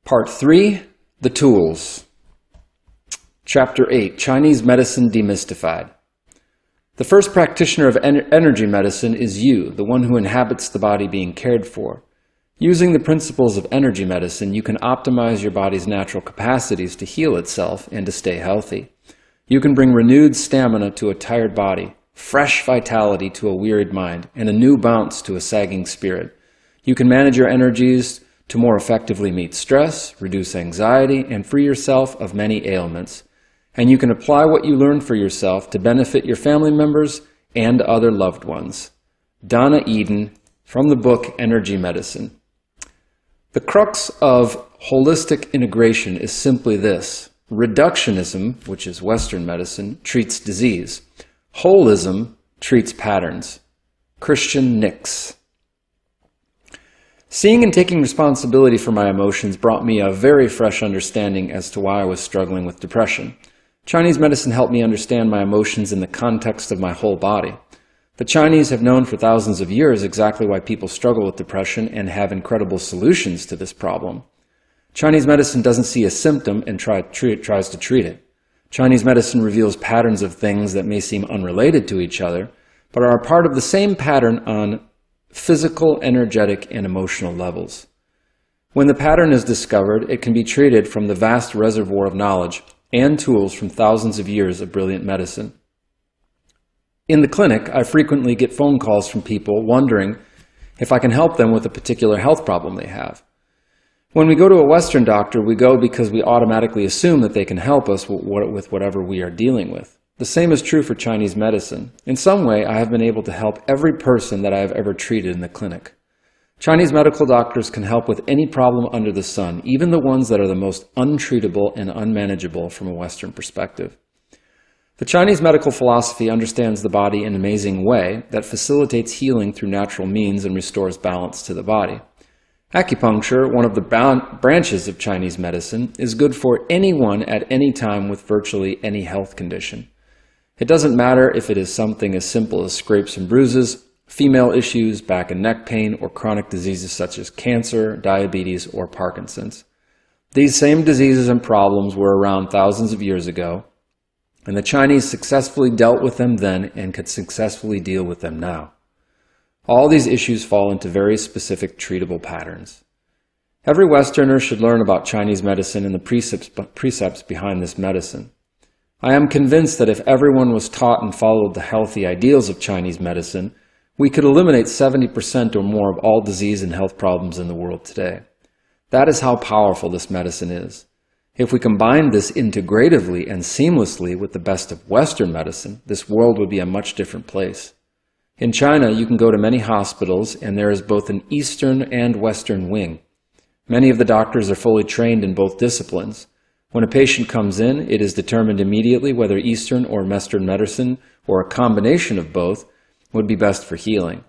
Part 3, The Tools. Chapter 8, Chinese Medicine Demystified. The first practitioner of energy medicine is you, the one who inhabits the body being cared for. Using the principles of energy medicine, you can optimize your body's natural capacities to heal itself and to stay healthy. You can bring renewed stamina to a tired body, fresh vitality to a wearied mind, and a new bounce to a sagging spirit. You can manage your energies to more effectively meet stress, reduce anxiety, and free yourself of many ailments. And you can apply what you learn for yourself to benefit your family members and other loved ones. Donna Eden, from the book Energy Medicine. The crux of holistic integration is simply this. Reductionism, which is Western medicine, treats disease. Holism treats patterns. Christian Nix. Seeing and taking responsibility for my emotions brought me a very fresh understanding as to why I was struggling with depression. Chinese medicine helped me understand my emotions in the context of my whole body. The Chinese have known for thousands of years exactly why people struggle with depression and have incredible solutions to this problem. Chinese medicine doesn't see a symptom and tries to treat it. Chinese medicine reveals patterns of things that may seem unrelated to each other, but are a part of the same pattern on physical, energetic, and emotional levels. When the pattern is discovered, it can be treated from the vast reservoir of knowledge and tools from thousands of years of brilliant medicine. In the clinic, I frequently get phone calls from people wondering if I can help them with a particular health problem they have. When we go to a Western doctor, we go because we automatically assume that they can help us with whatever we are dealing with. The same is true for Chinese medicine. In some way, I have been able to help every person that I have ever treated in the clinic. Chinese medical doctors can help with any problem under the sun, even the ones that are the most untreatable and unmanageable from a Western perspective. The Chinese medical philosophy understands the body in an amazing way that facilitates healing through natural means and restores balance to the body. Acupuncture, one of the branches of Chinese medicine, is good for anyone at any time with virtually any health condition. It doesn't matter if it is something as simple as scrapes and bruises, female issues, back and neck pain, or chronic diseases such as cancer, diabetes, or Parkinson's. These same diseases and problems were around thousands of years ago, and the Chinese successfully dealt with them then and could successfully deal with them now. All these issues fall into very specific treatable patterns. Every Westerner should learn about Chinese medicine and the precepts behind this medicine. I am convinced that if everyone was taught and followed the healthy ideals of Chinese medicine, we could eliminate 70% or more of all disease and health problems in the world today. That is how powerful this medicine is. If we combine this integratively and seamlessly with the best of Western medicine, this world would be a much different place. In China, you can go to many hospitals, and there is both an Eastern and Western wing. Many of the doctors are fully trained in both disciplines. When a patient comes in, it is determined immediately whether Eastern or Western medicine, or a combination of both, would be best for healing.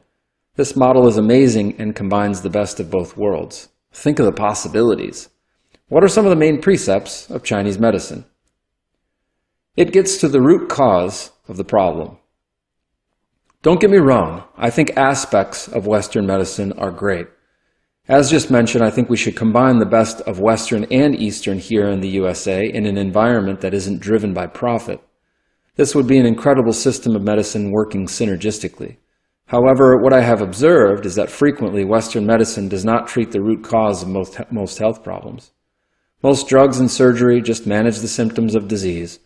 This model is amazing and combines the best of both worlds. Think of the possibilities. What are some of the main precepts of Chinese medicine? It gets to the root cause of the problem. Don't get me wrong, I think aspects of Western medicine are great. As just mentioned, I think we should combine the best of Western and Eastern here in the USA in an environment that isn't driven by profit. This would be an incredible system of medicine working synergistically. However, what I have observed is that frequently Western medicine does not treat the root cause of most health problems. Most drugs and surgery just manage the symptoms of disease.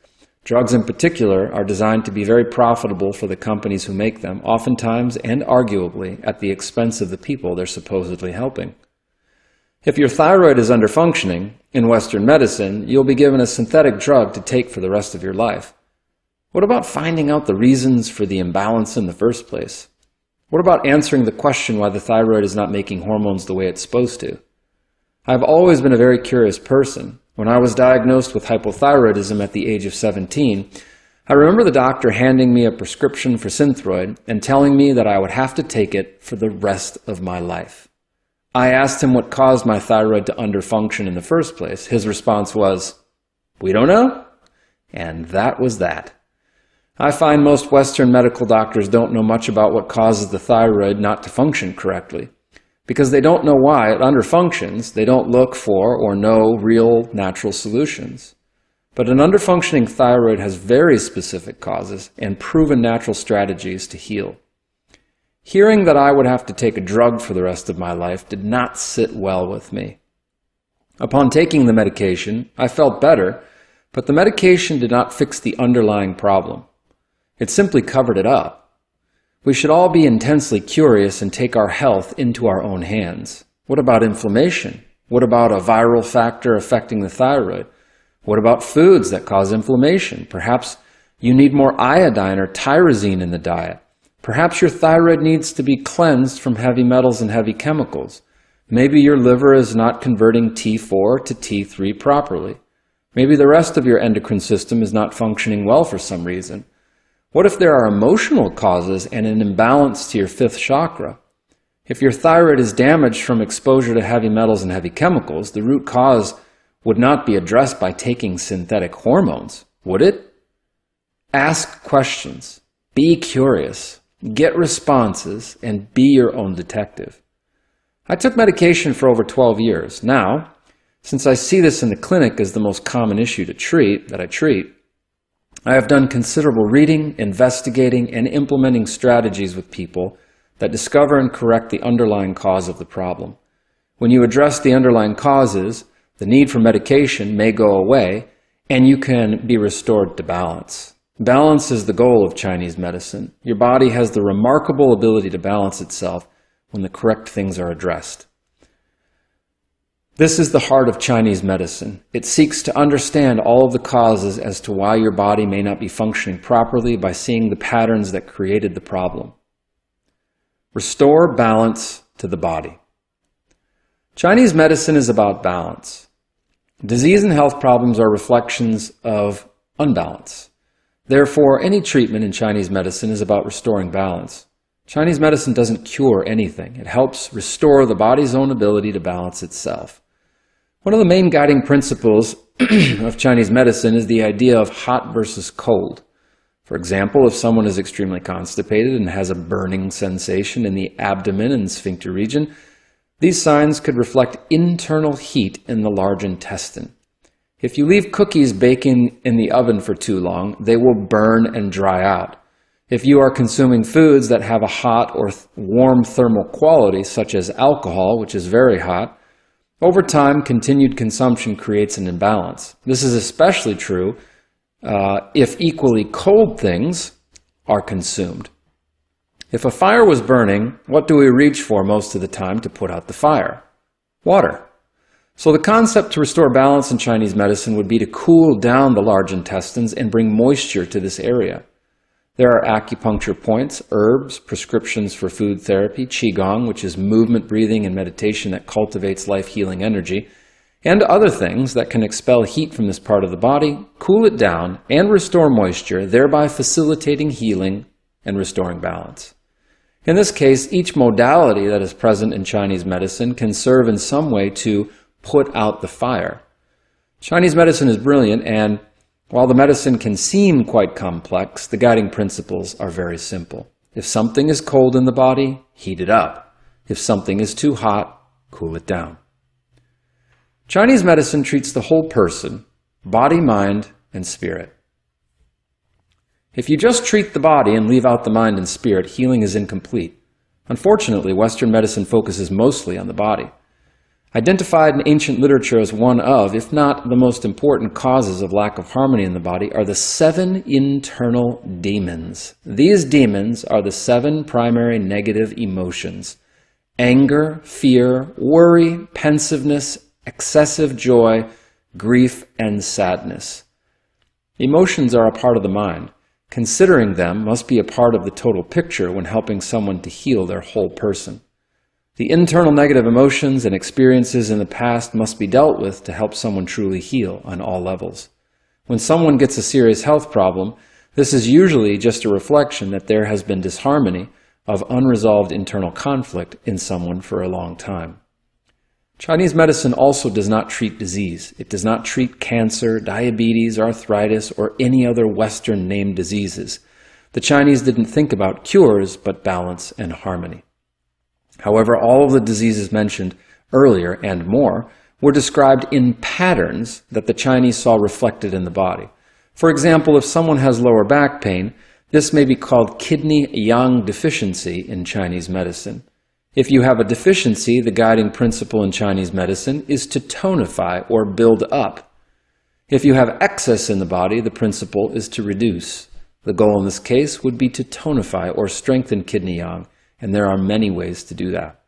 Drugs in particular are designed to be very profitable for the companies who make them, oftentimes and arguably at the expense of the people they're supposedly helping. If your thyroid is underfunctioning, in Western medicine, you'll be given a synthetic drug to take for the rest of your life. What about finding out the reasons for the imbalance in the first place? What about answering the question why the thyroid is not making hormones the way it's supposed to? I've always been a very curious person. When I was diagnosed with hypothyroidism at the age of 17, I remember the doctor handing me a prescription for Synthroid and telling me that I would have to take it for the rest of my life. I asked him what caused my thyroid to underfunction in the first place. His response was, "We don't know." And that was that. I find most Western medical doctors don't know much about what causes the thyroid not to function correctly. Because they don't know why it underfunctions, they don't look for or know real natural solutions. But an underfunctioning thyroid has very specific causes and proven natural strategies to heal. Hearing that I would have to take a drug for the rest of my life did not sit well with me. Upon taking the medication, I felt better, but the medication did not fix the underlying problem. It simply covered it up. We should all be intensely curious and take our health into our own hands. What about inflammation? What about a viral factor affecting the thyroid? What about foods that cause inflammation? Perhaps you need more iodine or tyrosine in the diet. Perhaps your thyroid needs to be cleansed from heavy metals and heavy chemicals. Maybe your liver is not converting T4 to T3 properly. Maybe the rest of your endocrine system is not functioning well for some reason. What if there are emotional causes and an imbalance to your fifth chakra? If your thyroid is damaged from exposure to heavy metals and heavy chemicals, the root cause would not be addressed by taking synthetic hormones, would it? Ask questions. Be curious. Get responses and be your own detective. I took medication for over 12 years. Now, since I see this in the clinic as the most common issue that I treat, I have done considerable reading, investigating, and implementing strategies with people that discover and correct the underlying cause of the problem. When you address the underlying causes, the need for medication may go away, and you can be restored to balance. Balance is the goal of Chinese medicine. Your body has the remarkable ability to balance itself when the correct things are addressed. This is the heart of Chinese medicine. It seeks to understand all of the causes as to why your body may not be functioning properly by seeing the patterns that created the problem. Restore balance to the body. Chinese medicine is about balance. Disease and health problems are reflections of unbalance. Therefore, any treatment in Chinese medicine is about restoring balance. Chinese medicine doesn't cure anything. It helps restore the body's own ability to balance itself. One of the main guiding principles of Chinese medicine is the idea of hot versus cold. For example, if someone is extremely constipated and has a burning sensation in the abdomen and sphincter region, these signs could reflect internal heat in the large intestine. If you leave cookies baking in the oven for too long, they will burn and dry out. If you are consuming foods that have a hot or warm thermal quality, such as alcohol, which is very hot, over time, continued consumption creates an imbalance. This is especially true if equally cold things are consumed. If a fire was burning, what do we reach for most of the time to put out the fire? Water. So the concept to restore balance in Chinese medicine would be to cool down the large intestines and bring moisture to this area. There are acupuncture points, herbs, prescriptions for food therapy, qigong, which is movement, breathing, and meditation that cultivates life-healing energy, and other things that can expel heat from this part of the body, cool it down, and restore moisture, thereby facilitating healing and restoring balance. In this case, each modality that is present in Chinese medicine can serve in some way to put out the fire. Chinese medicine is brilliant, and while the medicine can seem quite complex, the guiding principles are very simple. If something is cold in the body, heat it up. If something is too hot, cool it down. Chinese medicine treats the whole person, body, mind, and spirit. If you just treat the body and leave out the mind and spirit, healing is incomplete. Unfortunately, Western medicine focuses mostly on the body. Identified in ancient literature as one of, if not the most important causes of lack of harmony in the body, are the 7 internal demons. These demons are the 7 primary negative emotions: anger, fear, worry, pensiveness, excessive joy, grief, and sadness. Emotions are a part of the mind. Considering them must be a part of the total picture when helping someone to heal their whole person. The internal negative emotions and experiences in the past must be dealt with to help someone truly heal on all levels. When someone gets a serious health problem, this is usually just a reflection that there has been disharmony of unresolved internal conflict in someone for a long time. Chinese medicine also does not treat disease. It does not treat cancer, diabetes, arthritis, or any other Western named diseases. The Chinese didn't think about cures, but balance and harmony. However, all of the diseases mentioned earlier and more were described in patterns that the Chinese saw reflected in the body. For example, if someone has lower back pain, this may be called kidney yang deficiency in Chinese medicine. If you have a deficiency, the guiding principle in Chinese medicine is to tonify or build up. If you have excess in the body, the principle is to reduce. The goal in this case would be to tonify or strengthen kidney yang, and there are many ways to do that.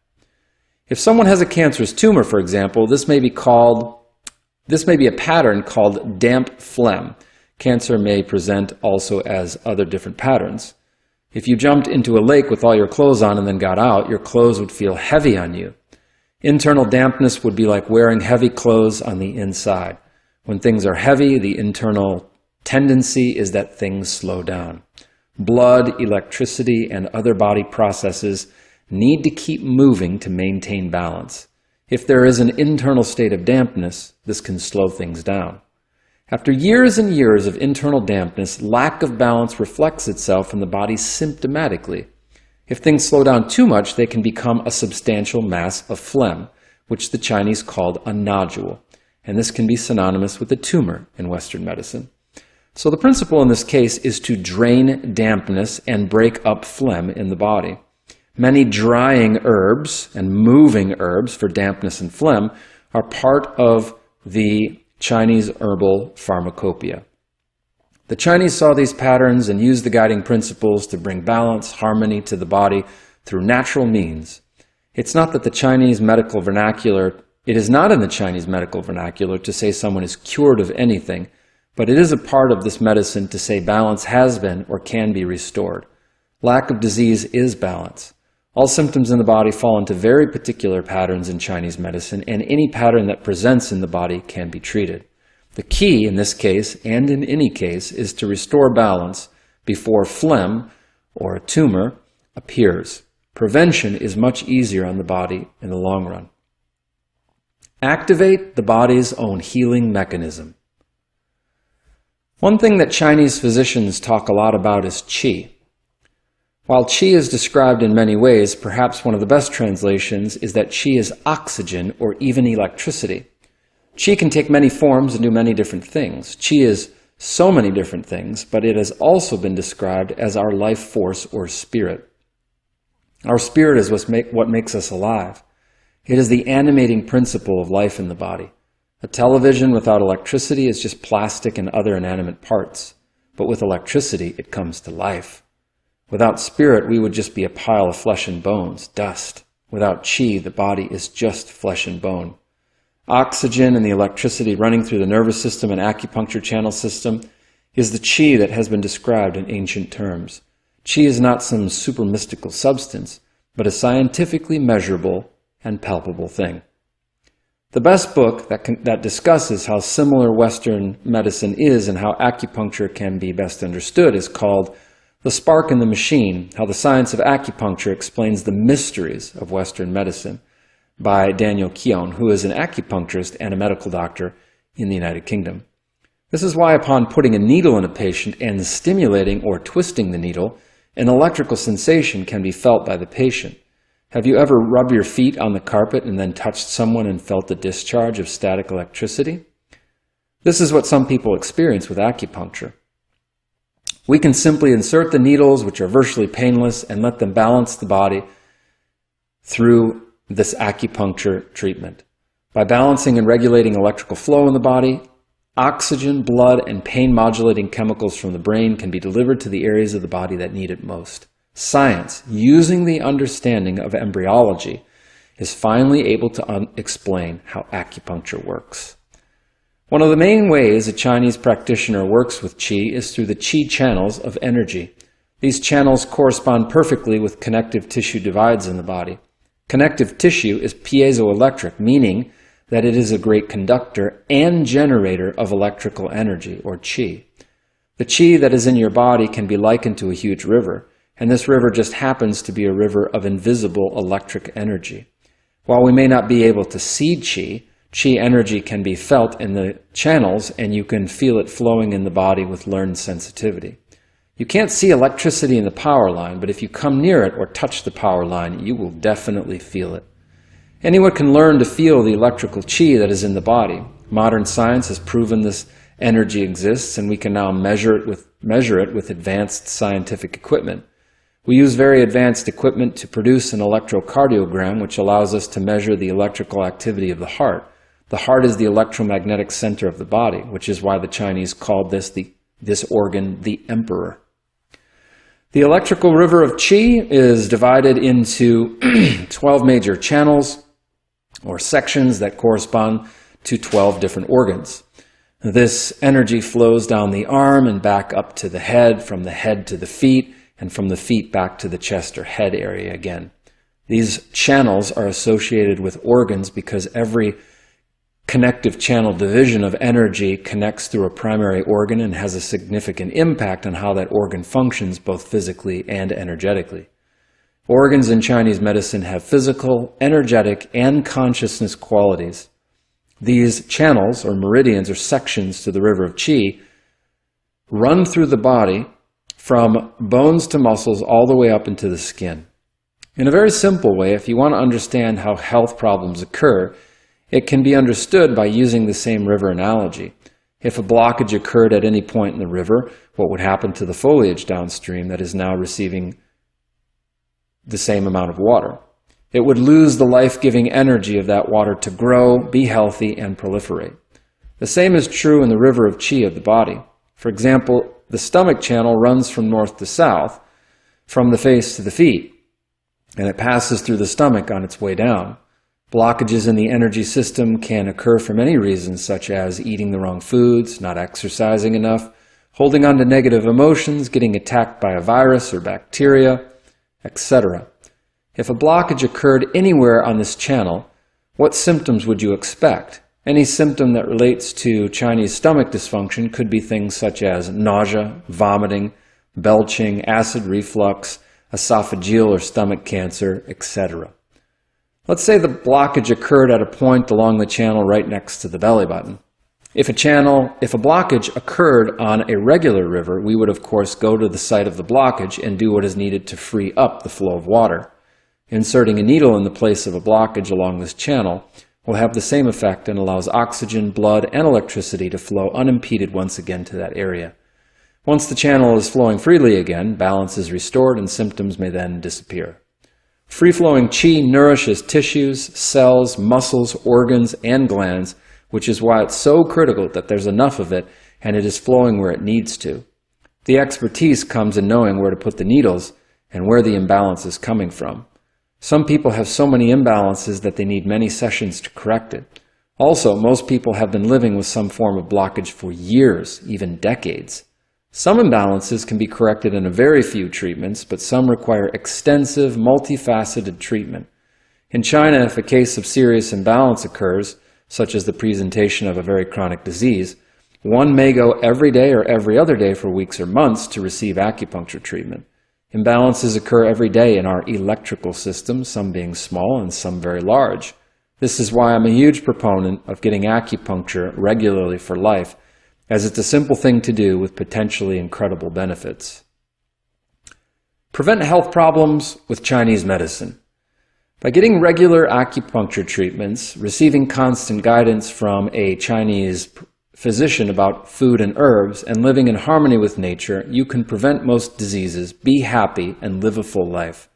If someone has a cancerous tumor, for example, this may be a pattern called damp phlegm. Cancer may present also as other different patterns. If you jumped into a lake with all your clothes on and then got out, your clothes would feel heavy on you. Internal dampness would be like wearing heavy clothes on the inside. When things are heavy, the internal tendency is that things slow down. Blood, electricity, and other body processes need to keep moving to maintain balance. If there is an internal state of dampness, this can slow things down. After years and years of internal dampness, lack of balance reflects itself in the body symptomatically. If things slow down too much, they can become a substantial mass of phlegm, which the Chinese called a nodule, and this can be synonymous with a tumor in Western medicine. So the principle in this case is to drain dampness and break up phlegm in the body. Many drying herbs and moving herbs for dampness and phlegm are part of the Chinese herbal pharmacopoeia. The Chinese saw these patterns and used the guiding principles to bring balance, harmony to the body through natural means. It is not in the Chinese medical vernacular to say someone is cured of anything, but it is a part of this medicine to say balance has been or can be restored. Lack of disease is balance. All symptoms in the body fall into very particular patterns in Chinese medicine, and any pattern that presents in the body can be treated. The key in this case, and in any case, is to restore balance before phlegm or a tumor appears. Prevention is much easier on the body in the long run. Activate the body's own healing mechanism. One thing that Chinese physicians talk a lot about is qi. While qi is described in many ways, perhaps one of the best translations is that qi is oxygen or even electricity. Qi can take many forms and do many different things. Qi is so many different things, but it has also been described as our life force or spirit. Our spirit is what makes us alive. It is the animating principle of life in the body. A television without electricity is just plastic and other inanimate parts, but with electricity it comes to life. Without spirit, we would just be a pile of flesh and bones, dust. Without qi, the body is just flesh and bone. Oxygen and the electricity running through the nervous system and acupuncture channel system is the qi that has been described in ancient terms. Qi is not some super mystical substance, but a scientifically measurable and palpable thing. The best book that discusses how similar Western medicine is and how acupuncture can be best understood is called The Spark in the Machine, How the Science of Acupuncture Explains the Mysteries of Western Medicine, by Daniel Keown, who is an acupuncturist and a medical doctor in the United Kingdom. This is why upon putting a needle in a patient and stimulating or twisting the needle, an electrical sensation can be felt by the patient. Have you ever rubbed your feet on the carpet and then touched someone and felt the discharge of static electricity? This is what some people experience with acupuncture. We can simply insert the needles, which are virtually painless, and let them balance the body through this acupuncture treatment. By balancing and regulating electrical flow in the body, oxygen, blood, and pain-modulating chemicals from the brain can be delivered to the areas of the body that need it most. Science, using the understanding of embryology, is finally able to explain how acupuncture works. One of the main ways a Chinese practitioner works with qi is through the qi channels of energy. These channels correspond perfectly with connective tissue divides in the body. Connective tissue is piezoelectric, meaning that it is a great conductor and generator of electrical energy, or qi. The qi that is in your body can be likened to a huge river, and this river just happens to be a river of invisible electric energy. While we may not be able to see qi, qi energy can be felt in the channels, and you can feel it flowing in the body with learned sensitivity. You can't see electricity in the power line, but if you come near it or touch the power line, you will definitely feel it. Anyone can learn to feel the electrical qi that is in the body. Modern science has proven this energy exists, and we can now measure it with advanced scientific equipment. We use very advanced equipment to produce an electrocardiogram, which allows us to measure the electrical activity of the heart. The heart is the electromagnetic center of the body, which is why the Chinese called this organ the emperor. The electrical river of qi is divided into 12 major channels or sections that correspond to 12 different organs. This energy flows down the arm and back up to the head, from the head to the feet, and from the feet back to the chest or head area again. These channels are associated with organs because every connective channel division of energy connects through a primary organ and has a significant impact on how that organ functions both physically and energetically. Organs in Chinese medicine have physical, energetic, and consciousness qualities. These channels, or meridians, or sections to the river of qi, run through the body from bones to muscles all the way up into the skin. In a very simple way, if you want to understand how health problems occur, it can be understood by using the same river analogy. If a blockage occurred at any point in the river, what would happen to the foliage downstream that is now receiving the same amount of water? It would lose the life-giving energy of that water to grow, be healthy, and proliferate. The same is true in the river of qi of the body. For example, the stomach channel runs from north to south, from the face to the feet, and it passes through the stomach on its way down. Blockages in the energy system can occur for many reasons, such as eating the wrong foods, not exercising enough, holding on to negative emotions, getting attacked by a virus or bacteria, etc. If a blockage occurred anywhere on this channel, what symptoms would you expect? Any symptom that relates to Chinese stomach dysfunction could be things such as nausea, vomiting, belching, acid reflux, esophageal or stomach cancer, etc. Let's say the blockage occurred at a point along the channel right next to the belly button. If a blockage occurred on a regular river, we would of course go to the site of the blockage and do what is needed to free up the flow of water. Inserting a needle in the place of a blockage along this channel will have the same effect and allows oxygen, blood, and electricity to flow unimpeded once again to that area. Once the channel is flowing freely again, balance is restored and symptoms may then disappear. Free-flowing qi nourishes tissues, cells, muscles, organs, and glands, which is why it's so critical that there's enough of it and it is flowing where it needs to. The expertise comes in knowing where to put the needles and where the imbalance is coming from. Some people have so many imbalances that they need many sessions to correct it. Also, most people have been living with some form of blockage for years, even decades. Some imbalances can be corrected in a very few treatments, but some require extensive, multifaceted treatment. In China, if a case of serious imbalance occurs, such as the presentation of a very chronic disease, one may go every day or every other day for weeks or months to receive acupuncture treatment. Imbalances occur every day in our electrical system, some being small and some very large. This is why I'm a huge proponent of getting acupuncture regularly for life, as it's a simple thing to do with potentially incredible benefits. Prevent health problems with Chinese medicine. By getting regular acupuncture treatments, receiving constant guidance from a Chinese physician about food and herbs, and living in harmony with nature, you can prevent most diseases, be happy, and live a full life.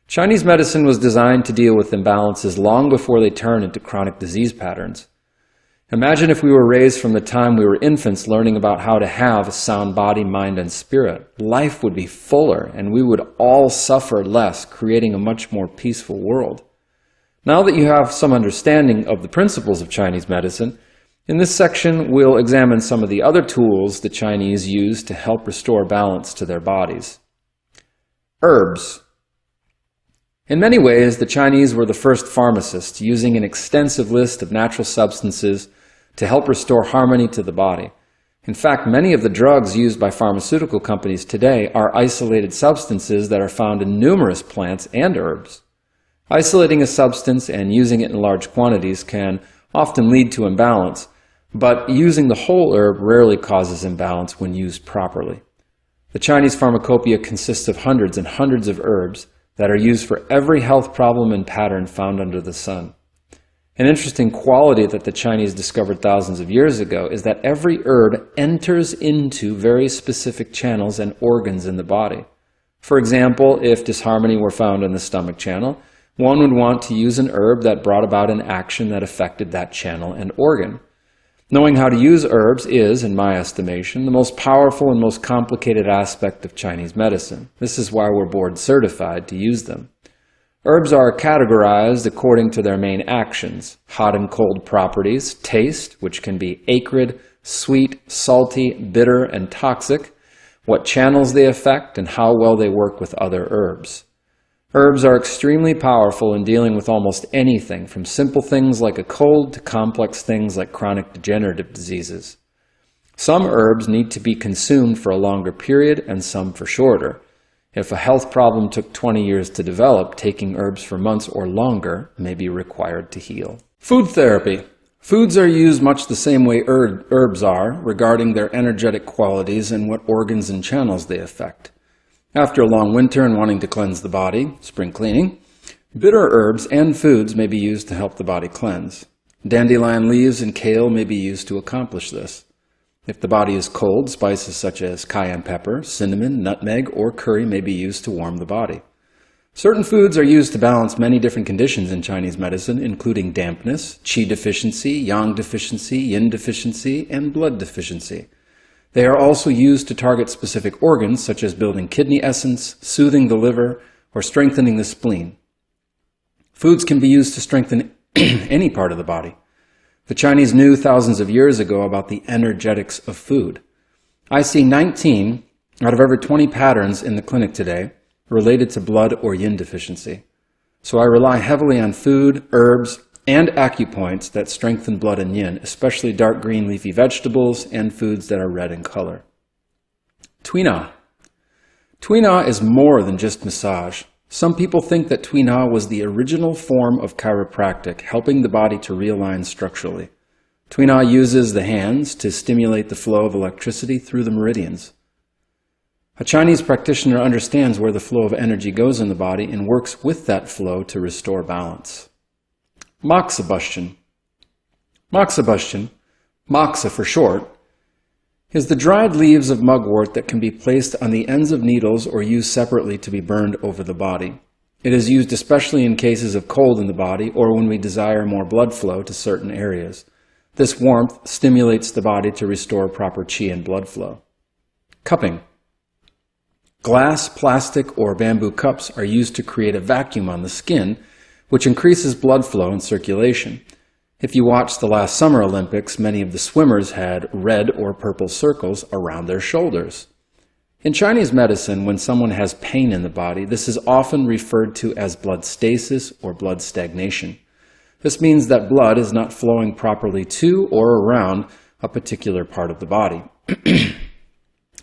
Chinese medicine was designed to deal with imbalances long before they turn into chronic disease patterns. Imagine if we were raised from the time we were infants learning about how to have a sound body, mind, and spirit. Life would be fuller, and we would all suffer less, creating a much more peaceful world. Now that you have some understanding of the principles of Chinese medicine, in this section we'll examine some of the other tools the Chinese use to help restore balance to their bodies. Herbs. In many ways, the Chinese were the first pharmacists, using an extensive list of natural substances to help restore harmony to the body. In fact, many of the drugs used by pharmaceutical companies today are isolated substances that are found in numerous plants and herbs. Isolating a substance and using it in large quantities can often lead to imbalance, but using the whole herb rarely causes imbalance when used properly. The Chinese pharmacopoeia consists of hundreds and hundreds of herbs that are used for every health problem and pattern found under the sun. An interesting quality that the Chinese discovered thousands of years ago is that every herb enters into very specific channels and organs in the body. For example, if disharmony were found in the stomach channel, one would want to use an herb that brought about an action that affected that channel and organ. Knowing how to use herbs is, in my estimation, the most powerful and most complicated aspect of Chinese medicine. This is why we're board certified to use them. Herbs are categorized according to their main actions: hot and cold properties, taste, which can be acrid, sweet, salty, bitter, and toxic, what channels they affect, and how well they work with other herbs. Herbs are extremely powerful in dealing with almost anything, from simple things like a cold to complex things like chronic degenerative diseases. Some herbs need to be consumed for a longer period and some for shorter. If a health problem took 20 years to develop, taking herbs for months or longer may be required to heal. Food therapy. Foods are used much the same way herbs are regarding their energetic qualities and what organs and channels they affect. After a long winter and wanting to cleanse the body, spring cleaning, bitter herbs and foods may be used to help the body cleanse. Dandelion leaves and kale may be used to accomplish this. If the body is cold, spices such as cayenne pepper, cinnamon, nutmeg, or curry may be used to warm the body. Certain foods are used to balance many different conditions in Chinese medicine, including dampness, qi deficiency, yang deficiency, yin deficiency, and blood deficiency. They are also used to target specific organs, such as building kidney essence, soothing the liver, or strengthening the spleen. Foods can be used to strengthen any part of the body. The Chinese knew thousands of years ago about the energetics of food. I see 19 out of every 20 patterns in the clinic today related to blood or yin deficiency. So I rely heavily on food, herbs, and acupoints that strengthen blood and yin, especially dark green leafy vegetables and foods that are red in color. Tui Na. Tui Na is more than just massage. Some people think that Tui Na was the original form of chiropractic, helping the body to realign structurally. Tui Na uses the hands to stimulate the flow of electricity through the meridians. A Chinese practitioner understands where the flow of energy goes in the body and works with that flow to restore balance. Moxibustion. Moxibustion, moxa for short, is the dried leaves of mugwort that can be placed on the ends of needles or used separately to be burned over the body. It is used especially in cases of cold in the body or when we desire more blood flow to certain areas. This warmth stimulates the body to restore proper qi and blood flow. Cupping. Glass, plastic, or bamboo cups are used to create a vacuum on the skin, which increases blood flow and circulation. If you watched the last Summer Olympics, many of the swimmers had red or purple circles around their shoulders. In Chinese medicine, when someone has pain in the body, this is often referred to as blood stasis or blood stagnation. This means that blood is not flowing properly to or around a particular part of the body.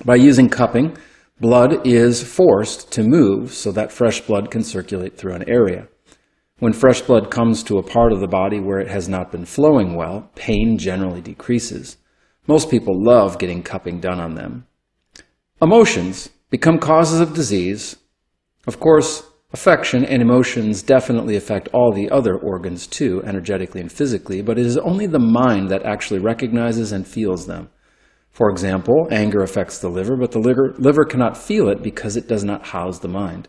By using cupping, blood is forced to move so that fresh blood can circulate through an area. When fresh blood comes to a part of the body where it has not been flowing well, pain generally decreases. Most people love getting cupping done on them. Emotions become causes of disease. Of course, affection and emotions definitely affect all the other organs too, energetically and physically, but it is only the mind that actually recognizes and feels them. For example, anger affects the liver, but the liver cannot feel it because it does not house the mind.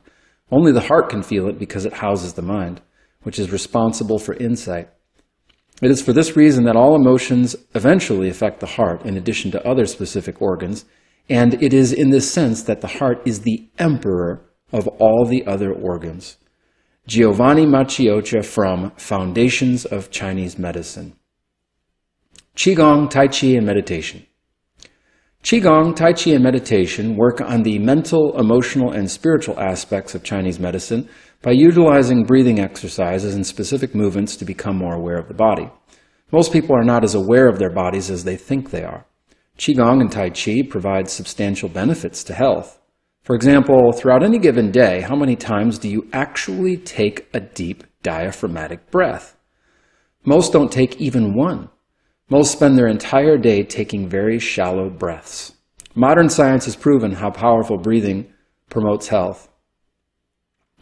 Only the heart can feel it because it houses the mind, which is responsible for insight. It is for this reason that all emotions eventually affect the heart in addition to other specific organs, and it is in this sense that the heart is the emperor of all the other organs. Giovanni Maciocia from Foundations of Chinese Medicine. Qigong, Tai Chi, and Meditation. Qigong, Tai Chi, and meditation work on the mental, emotional, and spiritual aspects of Chinese medicine by utilizing breathing exercises and specific movements to become more aware of the body. Most people are not as aware of their bodies as they think they are. Qigong and Tai Chi provide substantial benefits to health. For example, throughout any given day, how many times do you actually take a deep diaphragmatic breath? Most don't take even one. Most spend their entire day taking very shallow breaths. Modern science has proven how powerful breathing promotes health.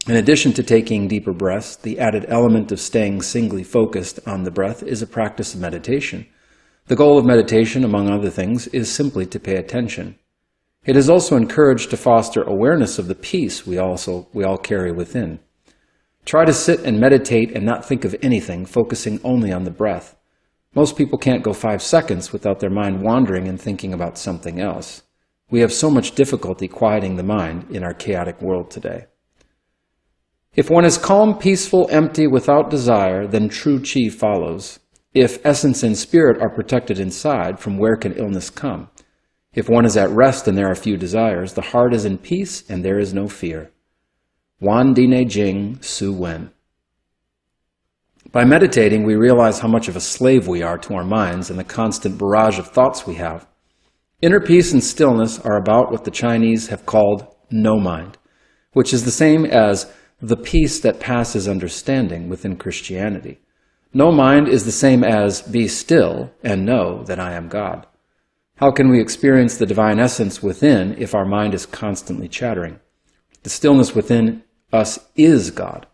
In addition to taking deeper breaths, the added element of staying singly focused on the breath is a practice of meditation. The goal of meditation, among other things, is simply to pay attention. It is also encouraged to foster awareness of the peace we all carry within. Try to sit and meditate and not think of anything, focusing only on the breath. Most people can't go 5 seconds without their mind wandering and thinking about something else. We have so much difficulty quieting the mind in our chaotic world today. If one is calm, peaceful, empty, without desire, then true chi follows. If essence and spirit are protected inside, from where can illness come? If one is at rest and there are few desires, the heart is in peace and there is no fear. Wan Dine Jing Su Wen. By meditating, we realize how much of a slave we are to our minds and the constant barrage of thoughts we have. Inner peace and stillness are about what the Chinese have called no mind, which is the same as the peace that passes understanding within Christianity. No mind is the same as be still and know that I am God. How can we experience the divine essence within if our mind is constantly chattering? The stillness within us is God.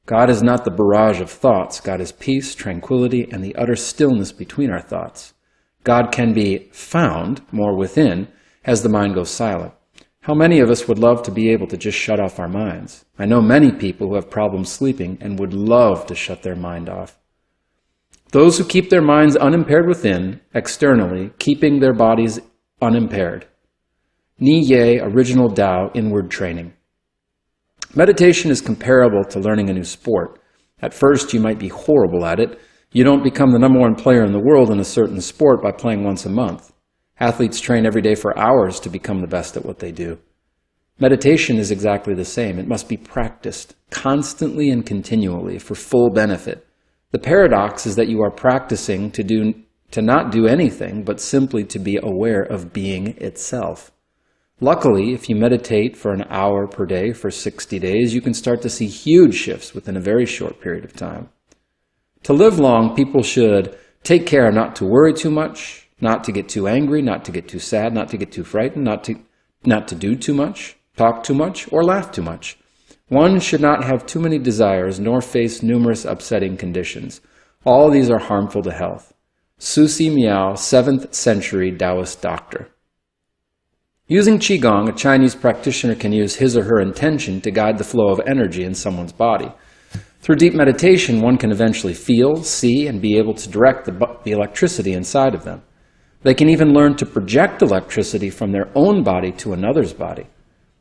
God is not the barrage of thoughts. God is peace, tranquility, and the utter stillness between our thoughts. God can be found more within as the mind goes silent. How many of us would love to be able to just shut off our minds? I know many people who have problems sleeping and would love to shut their mind off. Those who keep their minds unimpaired within, externally, keeping their bodies unimpaired. Ni Ye, original Tao, inward training. Meditation is comparable to learning a new sport. At first, you might be horrible at it. You don't become the #1 player in the world in a certain sport by playing once a month. Athletes train every day for hours to become the best at what they do. Meditation is exactly the same. It must be practiced constantly and continually for full benefit. The paradox is that you are practicing to not do anything, but simply to be aware of being itself. Luckily, if you meditate for an hour per day for 60 days, you can start to see huge shifts within a very short period of time. To live long, people should take care not to worry too much, not to get too angry, not to get too sad, not to get too frightened, not to do too much, talk too much, or laugh too much. One should not have too many desires, nor face numerous upsetting conditions. All these are harmful to health. Susi Miao, 7th century Taoist doctor. Using Qigong, a Chinese practitioner can use his or her intention to guide the flow of energy in someone's body. Through deep meditation, one can eventually feel, see, and be able to direct the electricity inside of them. They can even learn to project electricity from their own body to another's body.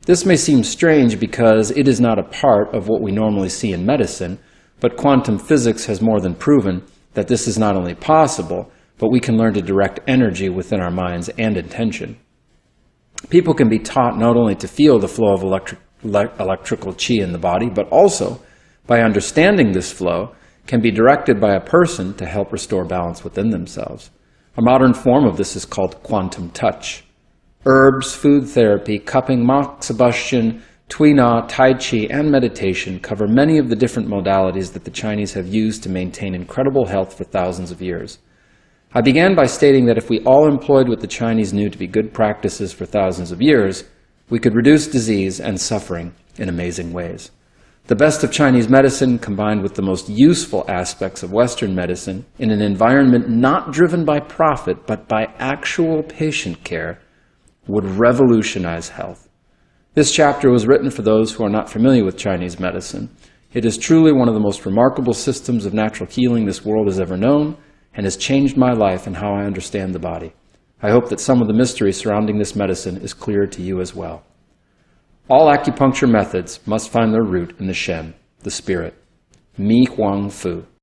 This may seem strange because it is not a part of what we normally see in medicine, but quantum physics has more than proven that this is not only possible, but we can learn to direct energy within our minds and intention. People can be taught not only to feel the flow of electrical chi in the body, but also, by understanding this flow, can be directed by a person to help restore balance within themselves. A modern form of this is called quantum touch. Herbs, food therapy, cupping, moxibustion, Tui Na, Tai Chi, and meditation cover many of the different modalities that the Chinese have used to maintain incredible health for thousands of years. I began by stating that if we all employed what the Chinese knew to be good practices for thousands of years, we could reduce disease and suffering in amazing ways. The best of Chinese medicine, combined with the most useful aspects of Western medicine in an environment not driven by profit but by actual patient care, would revolutionize health. This chapter was written for those who are not familiar with Chinese medicine. It is truly one of the most remarkable systems of natural healing this world has ever known, and has changed my life and how I understand the body. I hope that some of the mystery surrounding this medicine is clear to you as well. All acupuncture methods must find their root in the Shen, the spirit. Mi Huang Fu.